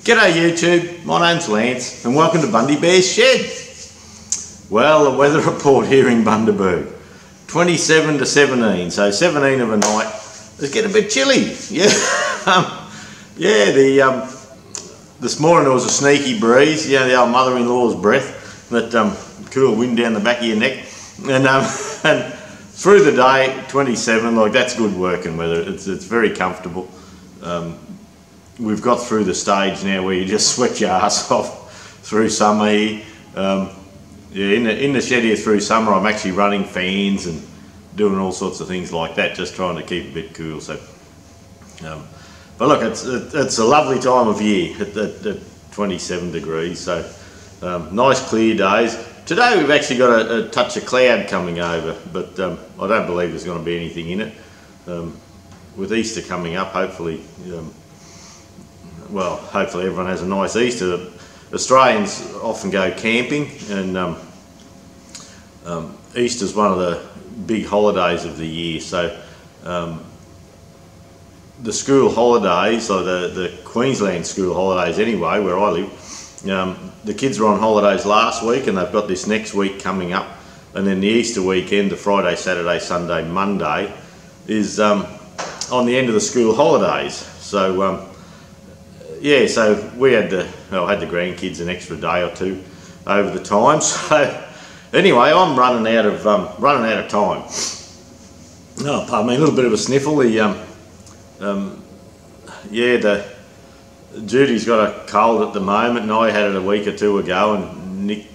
G'day YouTube, my name's Lance and welcome to Bundy Bear's Shed. Well, the weather report here in Bundaberg, 27 to 17, so 17 of a night. It's getting a bit chilly, yeah. This morning there was a sneaky breeze, you know, the old mother-in-law's breath, that cool wind down the back of your neck, and through the day, 27, like that's good working weather. It's very comfortable. We've got through the stage now where you just sweat your ass off through summer here. In the shed here through summer, I'm actually running fans and doing all sorts of things like that, just trying to keep a bit cool. So, but look, it's a lovely time of year at 27 degrees. So nice clear days. Today we've actually got a touch of cloud coming over, but I don't believe there's going to be anything in it. With Easter coming up, hopefully. Well, hopefully everyone has a nice Easter. Australians often go camping, and Easter's one of the big holidays of the year. So the school holidays, or the Queensland school holidays anyway, where I live, the kids were on holidays last week and they've got this next week coming up, and then the Easter weekend, the Friday, Saturday, Sunday, Monday, is on the end of the school holidays. So yeah, so we had the grandkids an extra day or two over the time. So anyway, I'm running out of time. Oh, pardon me, a little bit of a sniffle. Judy's got a cold at the moment, and I had it a week or two ago. And Nick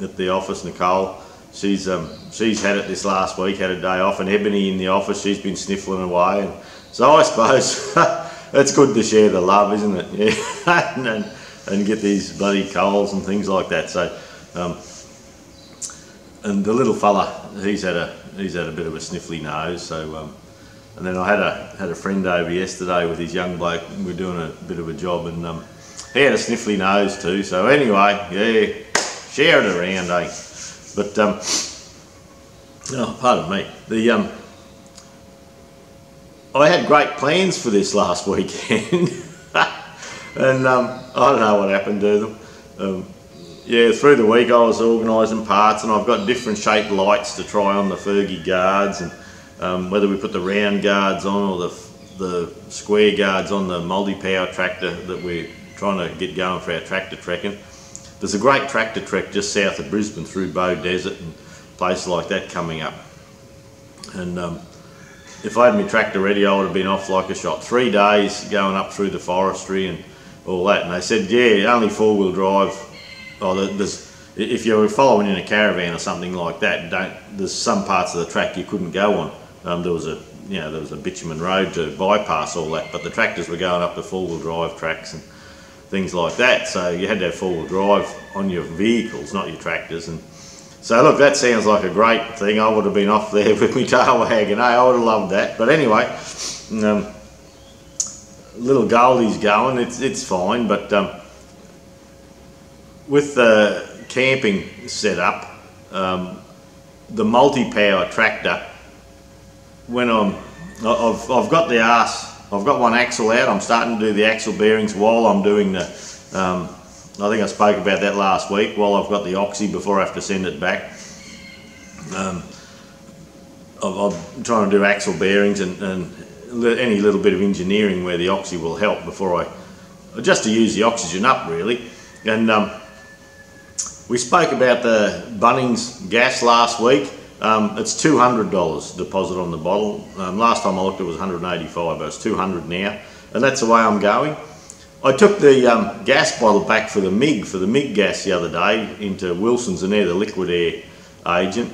at the office, Nicole, she's had it this last week, had a day off, and Ebony in the office, she's been sniffling away. And so I suppose. It's good to share the love, isn't it? Yeah, and get these bloody colds and things like that. So, and the little fella, he's had a bit of a sniffly nose. So, and then I had a friend over yesterday with his young bloke. We were doing a bit of a job, and he had a sniffly nose too. So anyway, yeah, share it around, eh? But oh, pardon me. I had great plans for this last weekend, and I don't know what happened to them. Yeah, through the week I was organising parts, and I've got different shaped lights to try on the Fergie guards, and whether we put the round guards on or the square guards on the multi-power tractor that we're trying to get going for our tractor trekking. There's a great tractor trek just south of Brisbane through Bow Desert and places like that coming up, and if I had my tractor ready, I would have been off like a shot. 3 days going up through the forestry and all that. And they said, yeah, only 4-wheel drive. Oh, if you're following in a caravan or something like that, there's some parts of the track you couldn't go on. There was a bitumen road to bypass all that, but the tractors were going up the 4-wheel drive tracks and things like that. So you had to have 4-wheel drive on your vehicles, not your tractors. And so look, that sounds like a great thing. I would have been off there with my tail wagging. I would have loved that. But anyway, little Goldie's going. It's fine. But with the camping set up, the multi-power tractor, when I've got the I've got one axle out. I'm starting to do the axle bearings while I'm doing the. I think I spoke about that last week, while I've got the oxy before I have to send it back. I'm trying to do axle bearings and any little bit of engineering where the oxy will help before just to use the oxygen up really. And we spoke about the Bunnings gas last week. It's $200 deposit on the bottle. Last time I looked it was $185, but it's $200 now. And that's the way I'm going. I took the gas bottle back for the MIG gas the other day into Wilson's, and they're the liquid air agent.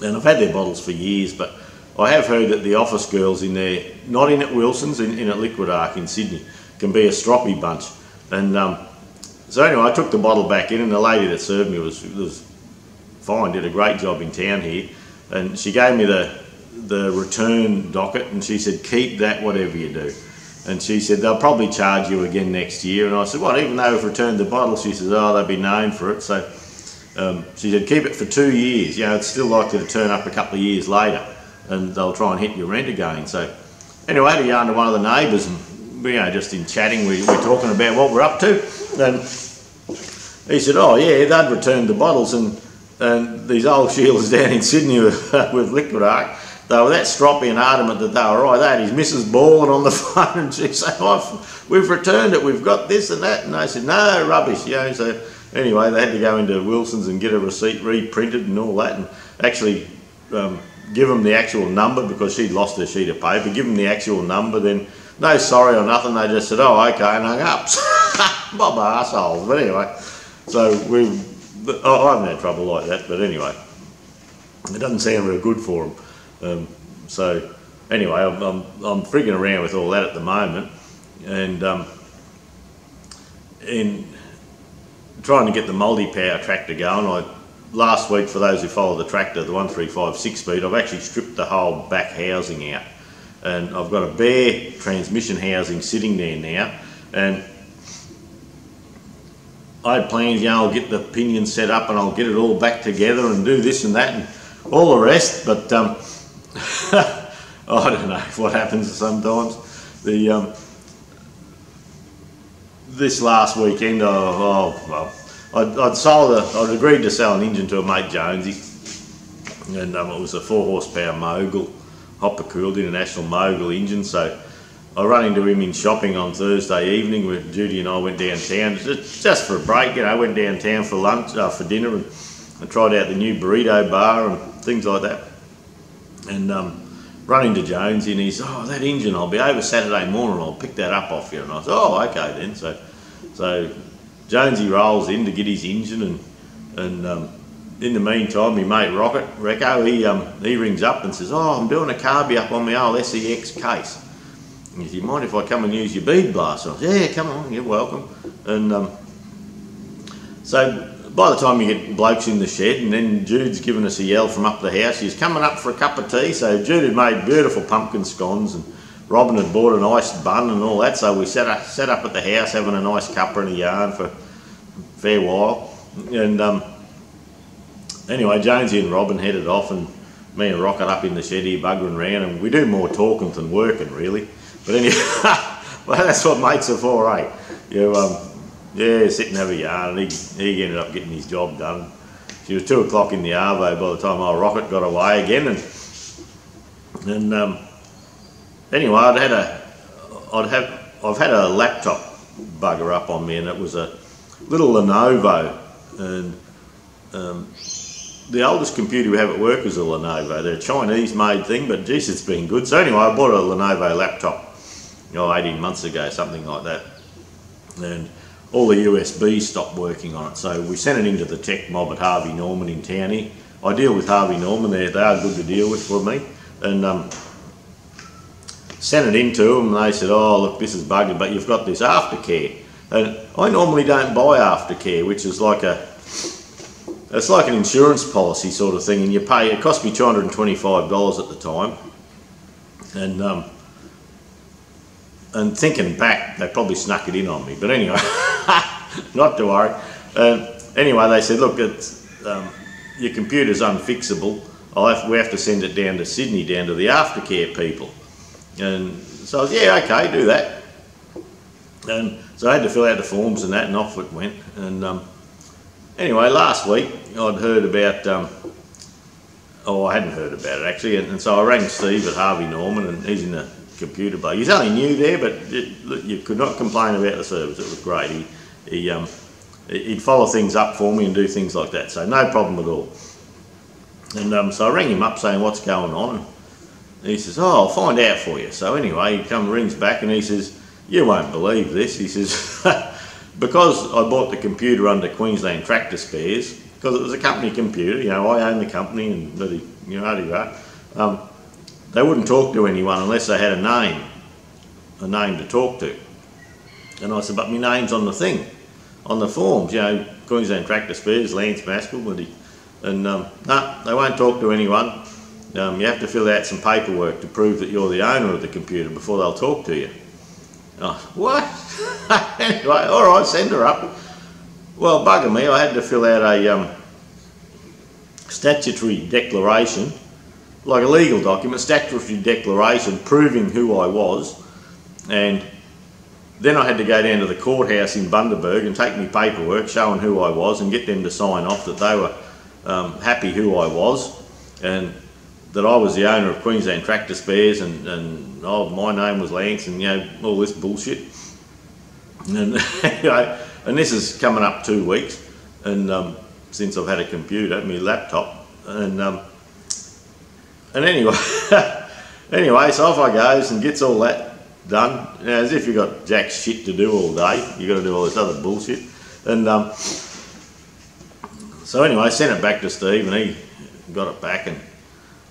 And I've had their bottles for years, but I have heard that the office girls in there, not in at Wilson's, in at Liquid Arc in Sydney, can be a stroppy bunch. And so anyway, I took the bottle back in, and the lady that served me was fine, did a great job in town here. And she gave me the return docket, and she said, keep that whatever you do. And she said, they'll probably charge you again next year. And I said, what, even though we've returned the bottle? She says, oh, they'll be known for it. So she said, keep it for 2 years. You know, it's still likely to turn up a couple of years later, and they'll try and hit your rent again. So anyway, I had a yarn to one of the neighbours, and just in chatting, we're talking about what we're up to, and he said, oh yeah, they'd returned the bottles, and these old shielders down in Sydney with Liquid Arc, they were that stroppy and adamant that they were right. They had his missus bawling on the phone, and she said, oh, we've returned it, we've got this and that, and they said, no, rubbish, you know. So anyway, they had to go into Wilson's and get a receipt reprinted and all that, and actually give them the actual number, because she'd lost her sheet of paper, give them the actual number, then no sorry or nothing, they just said, oh okay, and hung up. Bob arseholes, but anyway, so I haven't had trouble like that, but anyway, it doesn't sound real good for them. So anyway, I'm frigging around with all that at the moment, and in trying to get the multi-power tractor going. Last week, for those who follow the tractor, the 135 6-speed, I've actually stripped the whole back housing out, and I've got a bare transmission housing sitting there now, and I had plans, you know, I'll get the pinion set up and I'll get it all back together and do this and that and all the rest, but I don't know what happens sometimes. This last weekend, I'd agreed to sell an engine to a mate, Jonesy, and it was a 4 horsepower Mogul, hopper cooled International Mogul engine. So I run into him in shopping on Thursday evening where Judy and I went downtown just for a break, you know, went downtown for lunch, for dinner, and tried out the new burrito bar and things like that. And run into Jonesy, and he said, oh, that engine, I'll be over Saturday morning, I'll pick that up off you. And I said, oh, okay then. So Jonesy rolls in to get his engine, and in the meantime, my mate Recco, he rings up and says, oh, I'm doing a carby up on my old SEX case. And he said, you mind if I come and use your bead blaster? I said, yeah, come on, you're welcome. And so by the time you get blokes in the shed, and then Jude's given us a yell from up the house, she's coming up for a cup of tea. So Jude had made beautiful pumpkin scones, and Robin had bought a nice bun and all that, so we sat up at the house having a nice cuppa and a yarn for a fair while. And anyway, Jonesy and Robin headed off, and me and Rocket up in the shed here buggering around, and we do more talking than working really. But anyway, well, that's what mates are for, eh? Yeah, sit and have a yarn, and he ended up getting his job done. She was 2 o'clock in the arvo by the time our Rocket got away again, and anyway, I've had a laptop bugger up on me, and it was a little Lenovo, and the oldest computer we have at work is a Lenovo. They're a Chinese made thing, but geez, it's been good. So anyway, I bought a Lenovo laptop, 18 months ago, something like that, and all the USBs stopped working on it. So we sent it into the tech mob at Harvey Norman in town here. I deal with Harvey Norman, they are good to deal with for me, and sent it into them, and they said, oh look, this is buggered, but you've got this aftercare. And I normally don't buy aftercare, which is it's like an insurance policy sort of thing, and you pay, it cost me $225 at the time, and thinking back, they probably snuck it in on me, but anyway, not to worry. Anyway, they said, look, your computer's unfixable, we have to send it down to Sydney, down to the aftercare people. And so I was, yeah, okay, do that. And so I had to fill out the forms and that, and off it went. And anyway, last week I'd heard about, I hadn't heard about it actually, and so I rang Steve at Harvey Norman, and he's in the computer bloke. He's only new there, but you could not complain about the service. It was great. He'd follow things up for me and do things like that, so no problem at all. And so I rang him up saying, what's going on? And he says, oh, I'll find out for you. So anyway, he rings back, and he says, you won't believe this. He says, because I bought the computer under Queensland Tractor Spares, because it was a company computer, I own the company, and bloody, they wouldn't talk to anyone unless they had a name to talk to. And I said, but my name's on the thing, on the forms, Queensland Tractor Spares, Lance Maskell, and no, they won't talk to anyone. You have to fill out some paperwork to prove that you're the owner of the computer before they'll talk to you. Oh, what? Anyway, all right, send her up. Well, bugger me, I had to fill out a statutory declaration, like a legal document, statutory declaration proving who I was, and then I had to go down to the courthouse in Bundaberg and take me paperwork showing who I was and get them to sign off that they were happy who I was, and that I was the owner of Queensland Tractor Spares, and oh, my name was Lance, and you know, all this bullshit. And and this is coming up 2 weeks, and since I've had a computer, my laptop, and anyway, anyway, so off I goes and gets all that done, as if you've got jack shit to do all day. You've got to do all this other bullshit, and so anyway, I sent it back to Steve, and he got it back, and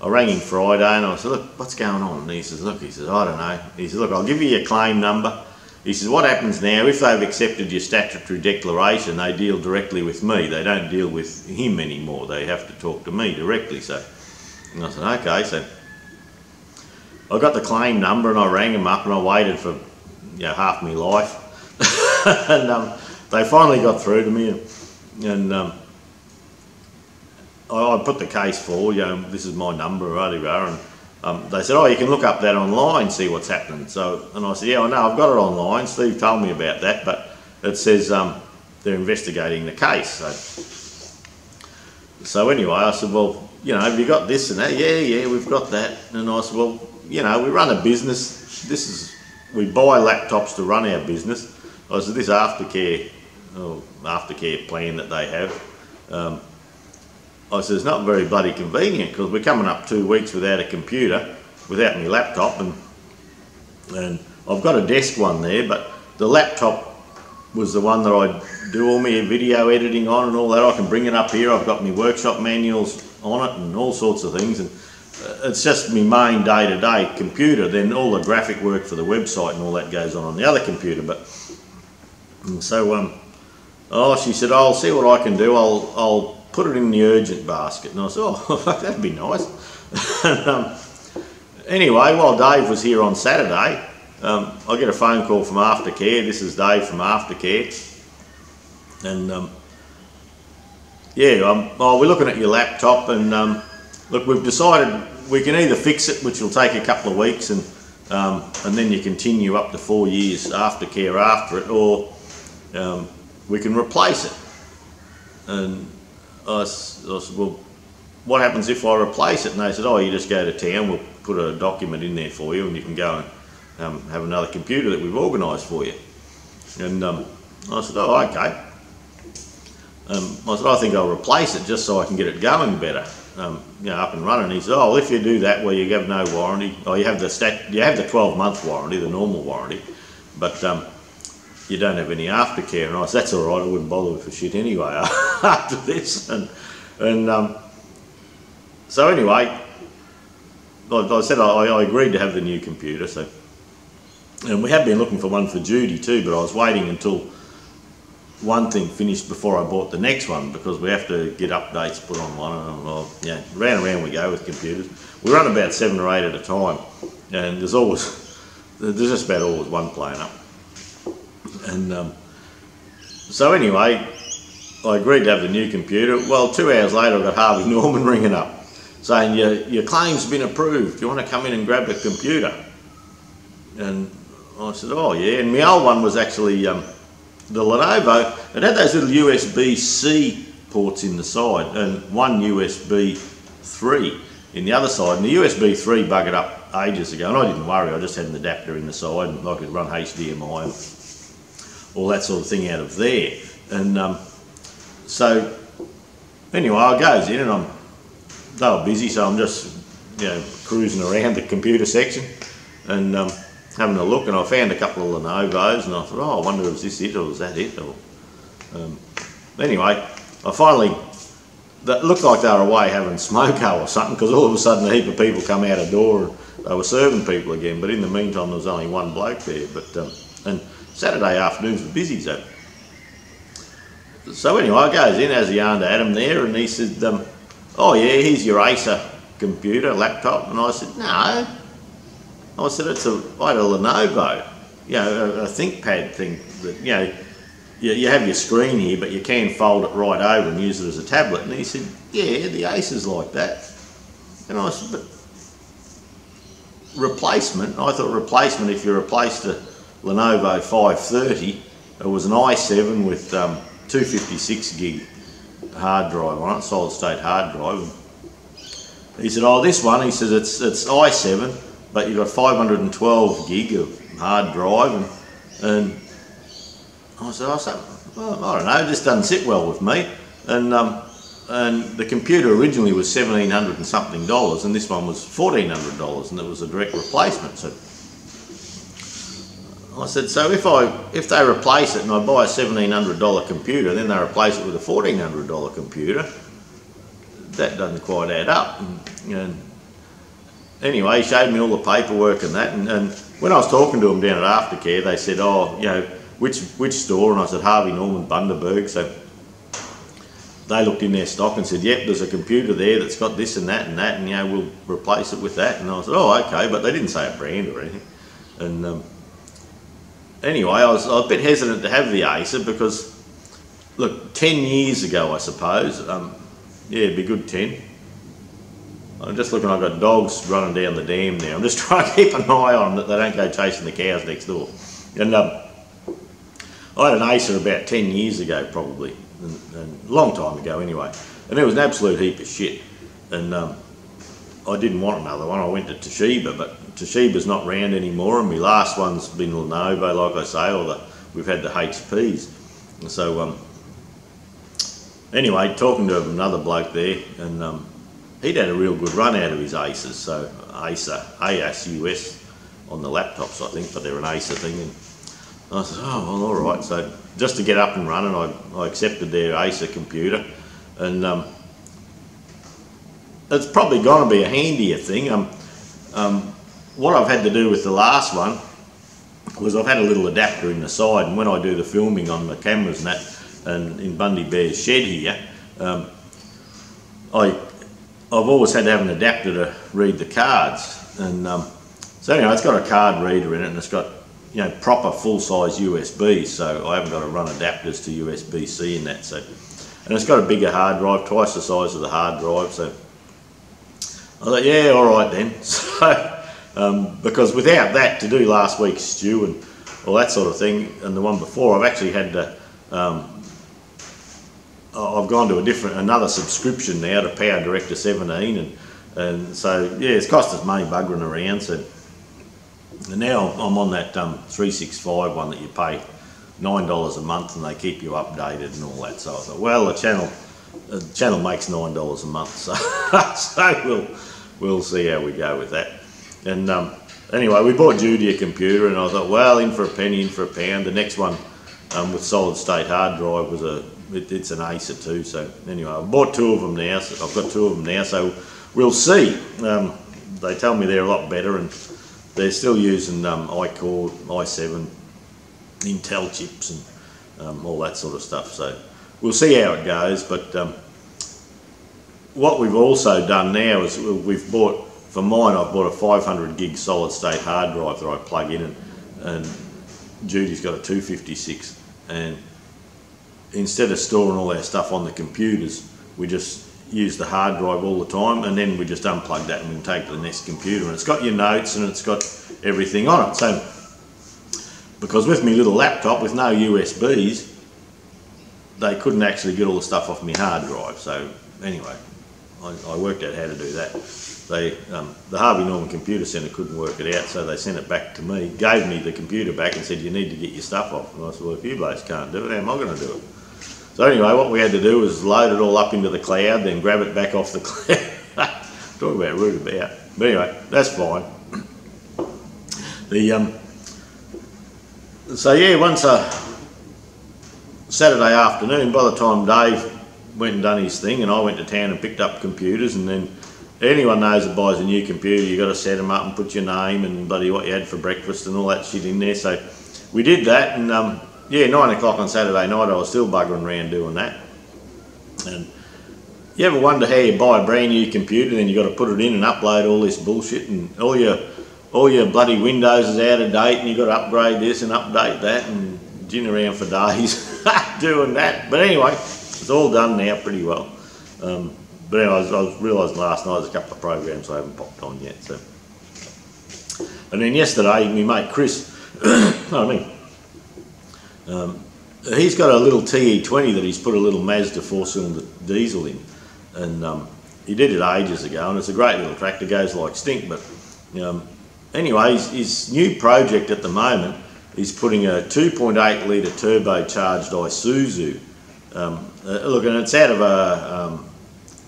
I rang him Friday, and I said, look, what's going on? And he says, look, he says, I don't know. He says, look, I'll give you your claim number. He says, what happens now, if they've accepted your statutory declaration, they deal directly with me. They don't deal with him anymore. They have to talk to me directly. So, and I said, okay. So I got the claim number, and I rang him up, and I waited for, you know, half my life. And they finally got through to me, and I put the case forward, you know, this is my number, right, and they said, oh, you can look up that online, see what's happening. So, and I said, yeah, I know, I've got it online. Steve told me about that, but it says they're investigating the case. So anyway, I said, well, you know, have you got this and that? Yeah, we've got that. And I said, well, you know, we run a business. We buy laptops to run our business. I said, this aftercare plan that they have, I said, it's not very bloody convenient, because we're coming up 2 weeks without a computer, without my laptop, and I've got a desk one there, but the laptop was the one that I do all my video editing on and all that. I can bring it up here. I've got my workshop manuals on it and all sorts of things, and it's just my main day-to-day computer. Then all the graphic work for the website and all that goes on the other computer. But so oh, she said, I'll see what I can do. I'll put it in the urgent basket. And I said, oh, that'd be nice. And, anyway, while Dave was here on Saturday, I get a phone call from Aftercare. This is Dave from Aftercare. And yeah, we're looking at your laptop, and look, we've decided we can either fix it, which will take a couple of weeks, and then you continue up to 4 years aftercare after it, or we can replace it. And I said, well, what happens if I replace it? And they said, oh, you just go to town, we'll put a document in there for you, and you can go and have another computer that we've organised for you. And I said, oh, okay. I said, I think I'll replace it just so I can get it going better, you know, up and running. He said, oh, well, if you do that, well, you have no warranty, or you have the 12-month warranty, the normal warranty, but you don't have any aftercare. And I said, that's all right, I wouldn't bother with for shit anyway after this. And so anyway, like I said, I agreed to have the new computer. So, and we have been looking for one for Judy too, but I was waiting until one thing finished before I bought the next one, because we have to get updates put on one. And well, yeah, round and round we go with computers. We run about 7 or 8 at a time, and there's just about always one playing up. And so anyway, I agreed to have the new computer. Well, 2 hours later, I got Harvey Norman ringing up saying, your claim's been approved. Do you want to come in and grab the computer? And I said, oh yeah. And my old one was actually the Lenovo. It had those little USB-C ports in the side and one USB 3 in the other side. And the USB 3 buggered up ages ago, and I didn't worry. I just had an adapter in the side, and I could run HDMI and all that sort of thing out of there. And so anyway, I goes in, and they were busy, so I'm just, you know, cruising around the computer section and having a look, and I found a couple of Lenovo's, and I thought, oh, I wonder if this it, or was that it? Or anyway, I finally, that looked like they were away having smoko or something, because all of a sudden a heap of people come out the door and they were serving people again. But in the meantime, there was only one bloke there. But and Saturday afternoons were busy, so anyway, I goes in, as a yarn to Adam there, and he said, oh yeah, here's your Acer computer, laptop. And I said, no. I said, I had a Lenovo, you know, a ThinkPad thing that, you know, you have your screen here, but you can fold it right over and use it as a tablet. And he said, yeah, the Acer's like that. And I said, but replacement? I thought replacement, if you replaced Lenovo 530. It was an i7 with 256 gig hard drive on it, solid state hard drive. He said, oh, this one, he says it's i7, but you've got 512 gig of hard drive, and I said, well, I don't know, this doesn't sit well with me. And the computer originally was $1,700 and something, and this one was $1,400, and it was a direct replacement. So I said, so if they replace it and I buy a $1,700 computer, then they replace it with a $1,400 computer, that doesn't quite add up. And anyway, he showed me all the paperwork and that, and when I was talking to them down at Aftercare, they said, oh, you know, which store? And I said, Harvey Norman Bundaberg. So they looked in their stock and said, yep, there's a computer there that's got this and that, and you know, we'll replace it with that. And I said, oh, okay, but they didn't say a brand or anything. And anyway, I was a bit hesitant to have the Acer because, look, 10 years ago, I suppose, yeah, it'd be good 10. I'm just looking, I've got dogs running down the dam there. I'm just trying to keep an eye on them that they don't go chasing the cows next door. And I had an Acer about 10 years ago, probably, and a long time ago anyway, and it was an absolute heap of shit. And I didn't want another one. I went to Toshiba, but Toshiba's not round anymore, and my last one's been Lenovo, like I say, or we've had the HPs. And so anyway, talking to another bloke there, and he'd had a real good run out of his Acers, so Acer, ASUS on the laptops, I think, but they're an Acer thing. And I said, oh, well, all right. So just to get up and running, I accepted their Acer computer, and it's probably going to be a handier thing. What I've had to do with the last one was I've had a little adapter in the side, and when I do the filming on the cameras and that, and in Bundy Bear's shed here, I've always had to have an adapter to read the cards, and so anyway, it's got a card reader in it, and it's got, you know, proper full-size USB, so I haven't got to run adapters to USB-C in that. So, and it's got a bigger hard drive, twice the size of the hard drive. So I thought, yeah, all right then. So because without that, to do last week's stew and all that sort of thing, and the one before, I've actually had to. I've gone to another subscription now to Power Director 17, and so yeah, it's cost us money buggering around. So. And now I'm on that 365 one that you pay $9 a month and they keep you updated and all that. So I thought, well, the channel makes $9 a month, so so we'll see how we go with that. And anyway, we bought Judy a computer, and I thought, well, in for a penny, in for a pound. The next one with solid state hard drive was it's an Acer too. So anyway, I bought two of them now. So I've got two of them now, so we'll see. They tell me they're a lot better, and they're still using iCore, i7, Intel chips, and all that sort of stuff. So we'll see how it goes. But what we've also done now is we've bought, for mine, I've bought a 500 gig solid state hard drive that I plug in, and Judy's got a 256. And instead of storing all our stuff on the computers, we just use the hard drive all the time, and then we just unplug that and we can take to the next computer, and it's got your notes and it's got everything on it. So because with my little laptop with no USBs, they couldn't actually get all the stuff off my hard drive. So anyway, I worked out how to do that. The Harvey Norman Computer Centre couldn't work it out, so they sent it back to me, gave me the computer back and said, you need to get your stuff off. And I said, well, if you blokes can't do it, how am I going to do it? So anyway, what we had to do was load it all up into the cloud, then grab it back off the cloud. Talk about rude about. But anyway, that's fine. So yeah, once Saturday afternoon, by the time Dave went and done his thing, and I went to town and picked up computers, and then anyone knows that buys a new computer, you got to set them up and put your name and bloody what you had for breakfast and all that shit in there. So we did that, and yeah, 9 o'clock on Saturday night, I was still buggering around doing that. And you ever wonder how you buy a brand new computer, then you got to put it in and upload all this bullshit, and all your bloody Windows is out of date, and you got to upgrade this and update that, and gin around for days doing that. But anyway, it's all done now pretty well. But anyway, I realised last night there's a couple of programs I haven't popped on yet. So, and then yesterday, my mate Chris I mean, he's got a little TE20 that he's put a little Mazda 4-cylinder diesel in, and he did it ages ago, and it's a great little tractor, goes like stink. But anyway, his new project at the moment is putting a 2.8 litre turbocharged Isuzu. Look, and it's out of a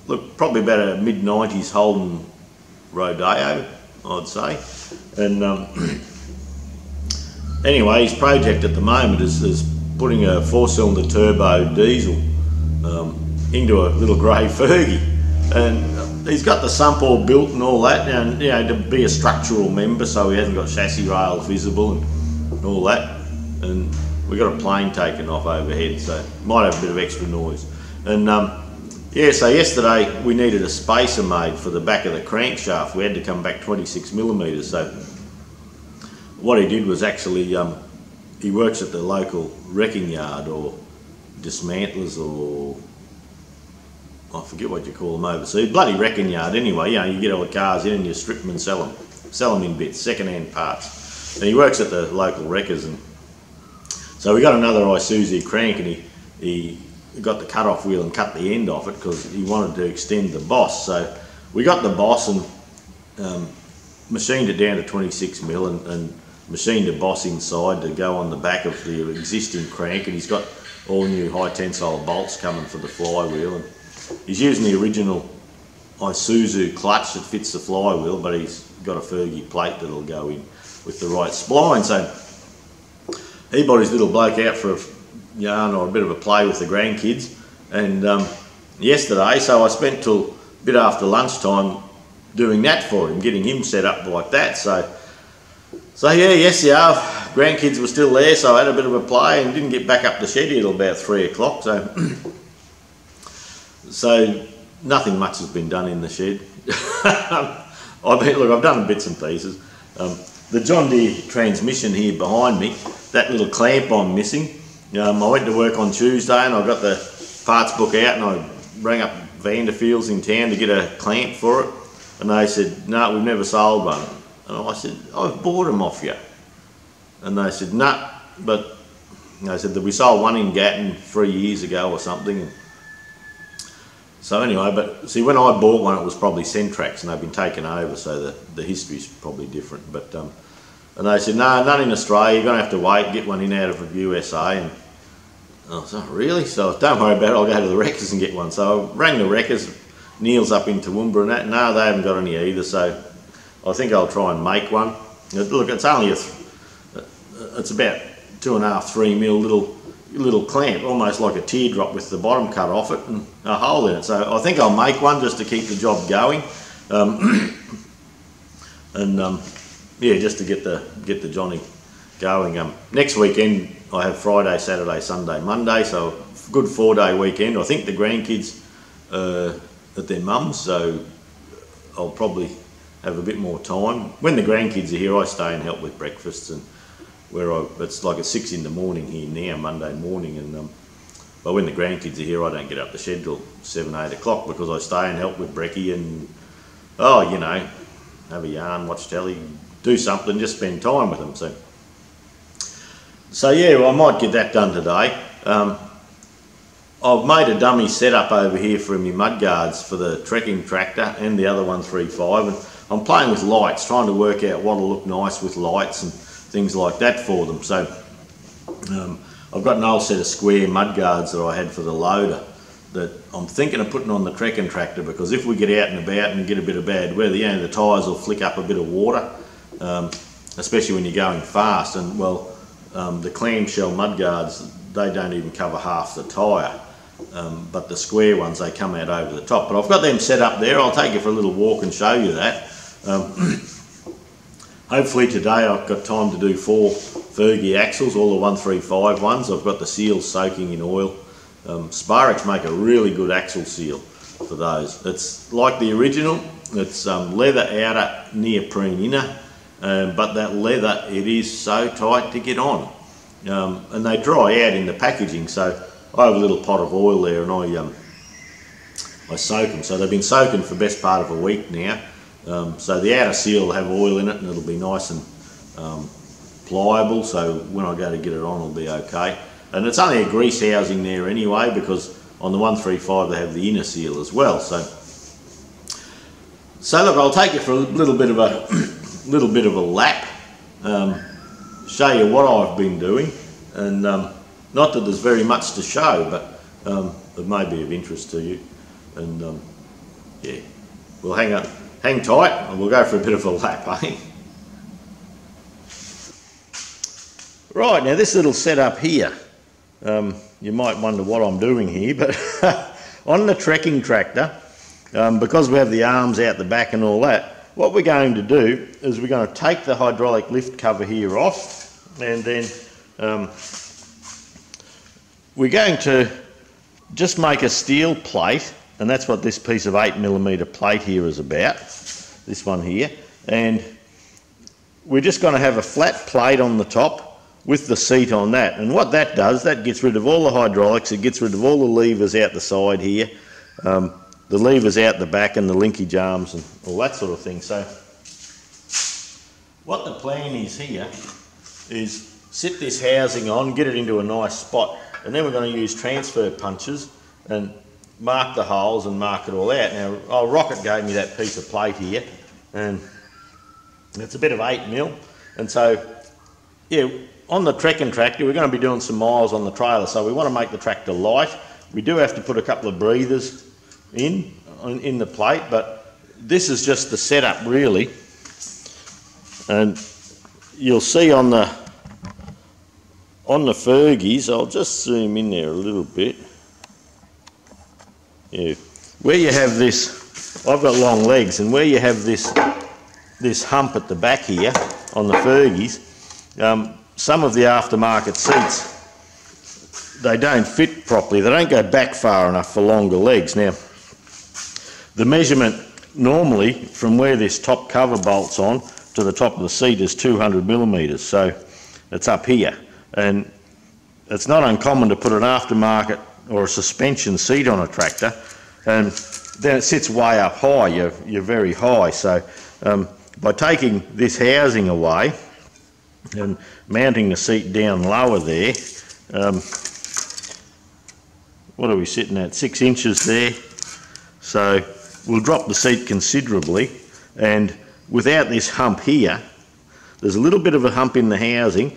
look, probably about a mid-90s Holden Rodeo, I'd say. And anyway, his project at the moment is putting a 4-cylinder turbo diesel into a little grey Fergie, and he's got the sump all built and all that, and you know, to be a structural member, so he hasn't got chassis rails visible and all that. And we got a plane taken off overhead, so might have a bit of extra noise. And yeah, so yesterday we needed a spacer made for the back of the crankshaft. We had to come back 26mm. So what he did was actually, he works at the local wrecking yard or dismantlers, or I forget what you call them overseas, bloody wrecking yard anyway. You know, you get all the cars in and you strip them and sell them in bits, second-hand parts. And he works at the local wreckers, and so we got another Isuzu crank, and he got the cut-off wheel and cut the end off it because he wanted to extend the boss. So we got the boss and machined it down to 26mm and machined a boss inside to go on the back of the existing crank, and he's got all new high tensile bolts coming for the flywheel, and he's using the original Isuzu clutch that fits the flywheel, but he's got a Fergie plate that'll go in with the right spline. So he brought his little bloke out for a yarn or a bit of a play with the grandkids, and yesterday, so I spent till a bit after lunchtime doing that for him, getting him set up like that. So yeah, yes, yeah, grandkids were still there, so I had a bit of a play and didn't get back up the shed till about 3 o'clock. So nothing much has been done in the shed. I've done bits and pieces. The John Deere transmission here behind me, that little clamp I'm missing. I went to work on Tuesday and I got the parts book out and I rang up Vanderfield's in town to get a clamp for it, and they said, no, we've never sold one. And I said, I've bought them off you. And they said, no, but they said that we sold one in Gatton 3 years ago or something. So anyway, but see, when I bought one, it was probably Centrax, and they've been taken over, so the history's probably different. But and they said, no, none in Australia, you're going to have to wait, get one in out of the USA. And I said, oh, really? So don't worry about it, I'll go to the wreckers and get one. So I rang the wreckers, Neil's up in Toowoomba and that. No, they haven't got any either, so I think I'll try and make one. Look, it's only it's about 2.5, 3 mil little clamp, almost like a teardrop with the bottom cut off it and a hole in it. So I think I'll make one just to keep the job going, yeah, just to get the Johnny going. Next weekend I have Friday, Saturday, Sunday, Monday, so good 4-day weekend. I think the grandkids at their mum's, so I'll probably have a bit more time. When the grandkids are here, I stay and help with breakfasts, and it's like at 6 in the morning here now, Monday morning, and but when the grandkids are here, I don't get up the shed till 7, 8 o'clock because I stay and help with brekkie and, you know, have a yarn, watch telly, do something, just spend time with them. So yeah, well, I might get that done today. I've made a dummy setup over here for my mudguards for the trekking tractor and the other 135, and I'm playing with lights, trying to work out what'll look nice with lights and things like that for them. So I've got an old set of square mudguards that I had for the loader that I'm thinking of putting on the trekking tractor, because if we get out and about and get a bit of bad weather, you know, the tyres will flick up a bit of water, especially when you're going fast. And well, the clamshell mudguards, they don't even cover half the tyre, but the square ones, they come out over the top. But I've got them set up there. I'll take you for a little walk and show you that. Hopefully today I've got time to do 4 Fergie axles, all the 135 ones. I've got the seals soaking in oil. Sparex make a really good axle seal for those. It's like the original. It's leather outer, neoprene inner, but that leather, it is so tight to get on. And they dry out in the packaging, so I have a little pot of oil there and I soak them. So they've been soaking for the best part of a week now. So the outer seal will have oil in it and it'll be nice and pliable, so when I go to get it on, it'll be okay. And it's only a grease housing there anyway, because on the 135 they have the inner seal as well. So look, I'll take you for a little bit of a lap, show you what I've been doing, and not that there's very much to show, but it may be of interest to you. And yeah, we'll hang tight, and we'll go for a bit of a lap, eh? Right, now this little setup here, you might wonder what I'm doing here, but on the trekking tractor, because we have the arms out the back and all that, what we're going to do is we're going to take the hydraulic lift cover here off, and then we're going to just make a steel plate, and that's what this piece of 8mm plate here is about, this one here. And we're just going to have a flat plate on the top with the seat on that, and what that does, that gets rid of all the hydraulics, it gets rid of all the levers out the side here, the levers out the back and the linkage arms and all that sort of thing. So what the plan is here is sit this housing on, get it into a nice spot, and then we're going to use transfer punches and mark the holes and mark it all out. Now, Rocket gave me that piece of plate here, and it's a bit of 8mm, and so yeah, on the trekking tractor we're going to be doing some miles on the trailer, so we want to make the tractor light. We do have to put a couple of breathers in the plate, but this is just the setup really. And you'll see on the Fergies, I'll just zoom in there a little bit. Yeah, where you have this, I've got long legs, and where you have this hump at the back here on the Fergies, some of the aftermarket seats, they don't fit properly. They don't go back far enough for longer legs. Now, the measurement normally from where this top cover bolts on to the top of the seat is 200mm, so it's up here. And it's not uncommon to put an aftermarket or a suspension seat on a tractor, and then it sits way up high, you're very high. So by taking this housing away and mounting the seat down lower there, what are we sitting at, 6 inches there, so we'll drop the seat considerably. And without this hump here, there's a little bit of a hump in the housing,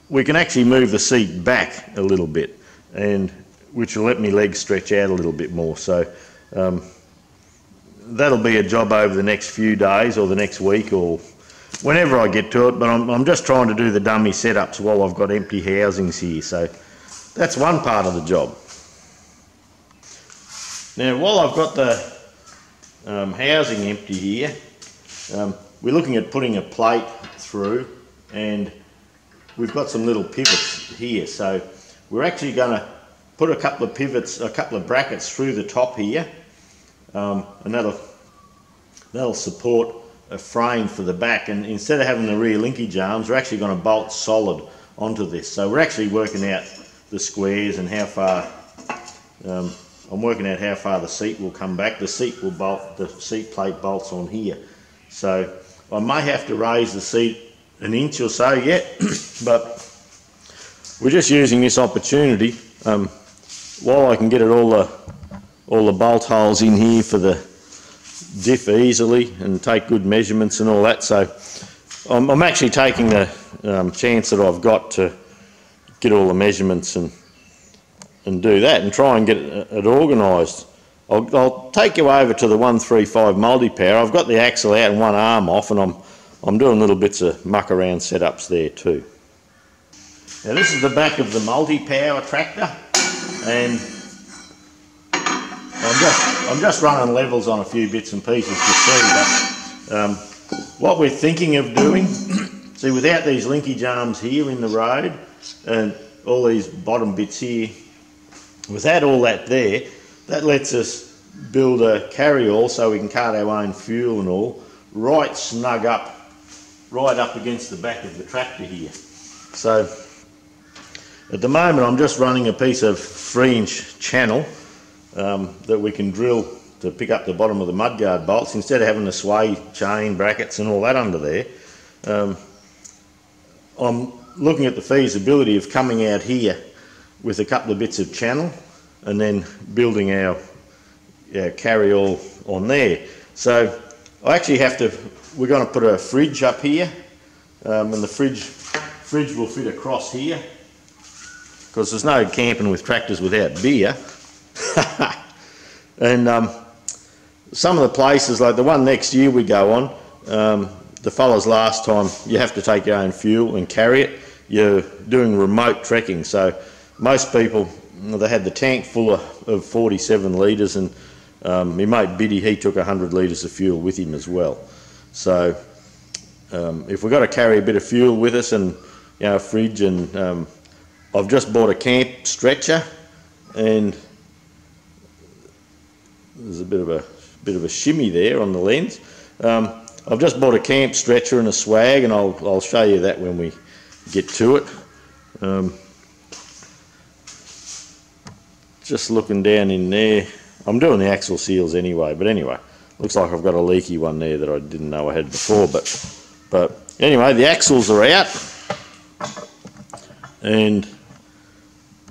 we can actually move the seat back a little bit, and which will let me legs stretch out a little bit more. So that'll be a job over the next few days or the next week or whenever I get to it, but I'm just trying to do the dummy setups while I've got empty housings here. So that's one part of the job. Now, while I've got the housing empty here, we're looking at putting a plate through, and we've got some little pivots here. So we're actually going to put a couple of pivots, a couple of brackets through the top here, and that'll support a frame for the back. And instead of having the rear linkage arms, we're actually going to bolt solid onto this. So we're actually working out the squares and how far, I'm working out how far the seat will come back. The seat will bolt, the seat plate bolts on here. So I may have to raise the seat an inch or so yet, but we're just using this opportunity while I can get it all the bolt holes in here for the diff easily and take good measurements and all that. So I'm actually taking the chance that I've got to get all the measurements and do that and try and get it organised. I'll take you over to the 135 multi-power. I've got the axle out and one arm off, and I'm doing little bits of muck around setups there too. Now this is the back of the multi-power tractor, and I'm just running levels on a few bits and pieces to see, but what we're thinking of doing, see, without these linkage arms here in the road and all these bottom bits here, without all that there, that lets us build a carry-all so we can cart our own fuel and all right snug up, right up against the back of the tractor here. So at the moment I'm just running a piece of 3-inch channel that we can drill to pick up the bottom of the mudguard bolts instead of having the sway chain brackets and all that under there. I'm looking at the feasibility of coming out here with a couple of bits of channel and then building our carry-all on there. So I actually we're going to put a fridge up here, and the fridge will fit across here, because there's no camping with tractors without beer. And some of the places, like the one next year we go on, the fellas last time, you have to take your own fuel and carry it. You're doing remote trekking, so most people, they had the tank full of 47 litres, and my mate Biddy, he took 100 litres of fuel with him as well. So if we've got to carry a bit of fuel with us and a fridge, and I've just bought a camp stretcher, and there's a bit of a shimmy there on the lens. I've just bought a camp stretcher and a swag, and I'll show you that when we get to it. Just looking down in there, I'm doing the axle seals anyway, but anyway, looks like I've got a leaky one there that I didn't know I had before, but anyway, the axles are out, and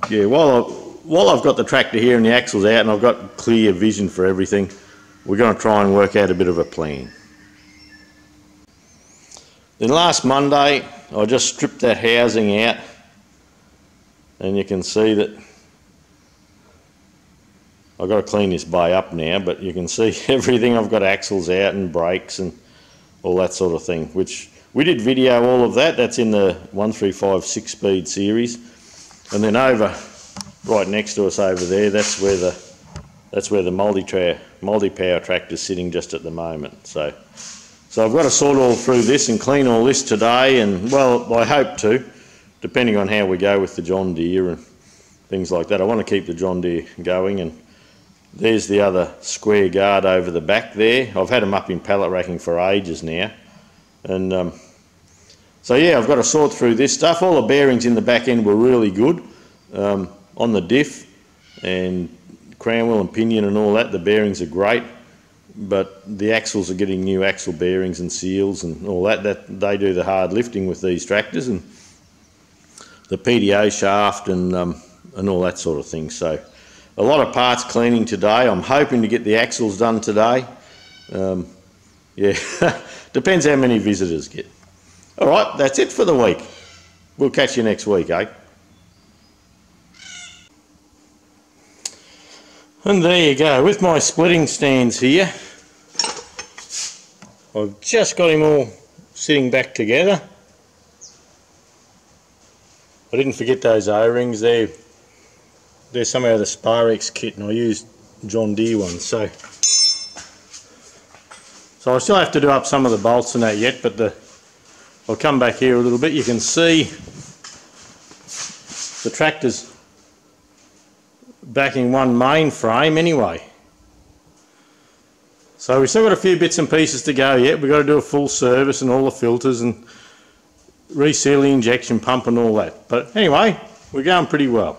yeah, while I've got the tractor here and the axles out and I've got clear vision for everything, we're going to try and work out a bit of a plan. Then last Monday I just stripped that housing out, and you can see that I've got to clean this bay up now, but you can see everything. I've got axles out and brakes and all that sort of thing, which we did video all of that. That's in the 135 6-speed series. And then over, right next to us over there, that's where the multi-power tractor's sitting just at the moment. So I've got to sort all through this and clean all this today, and well, I hope to, depending on how we go with the John Deere and things like that. I want to keep the John Deere going, and there's the other square guard over the back there. I've had them up in pallet racking for ages now, and so yeah, I've got to sort through this stuff. All the bearings in the back end were really good on the diff and crown wheel and pinion and all that. The bearings are great, but the axles are getting new axle bearings and seals and all that. That they do the hard lifting with these tractors, and the PDO shaft and all that sort of thing. So a lot of parts cleaning today. I'm hoping to get the axles done today. Yeah, depends how many visitors get. All right, that's it for the week. We'll catch you next week, eh? And there you go, with my splitting stands here. I've just got him all sitting back together. I didn't forget those O-rings. They're somehow the Sparex kit, and I used John Deere ones. So I still have to do up some of the bolts and that yet, but I'll come back here a little bit. You can see the tractor's backing one main frame anyway. So we've still got a few bits and pieces to go yet. We've got to do a full service and all the filters and reseal the injection pump and all that. But anyway, we're going pretty well.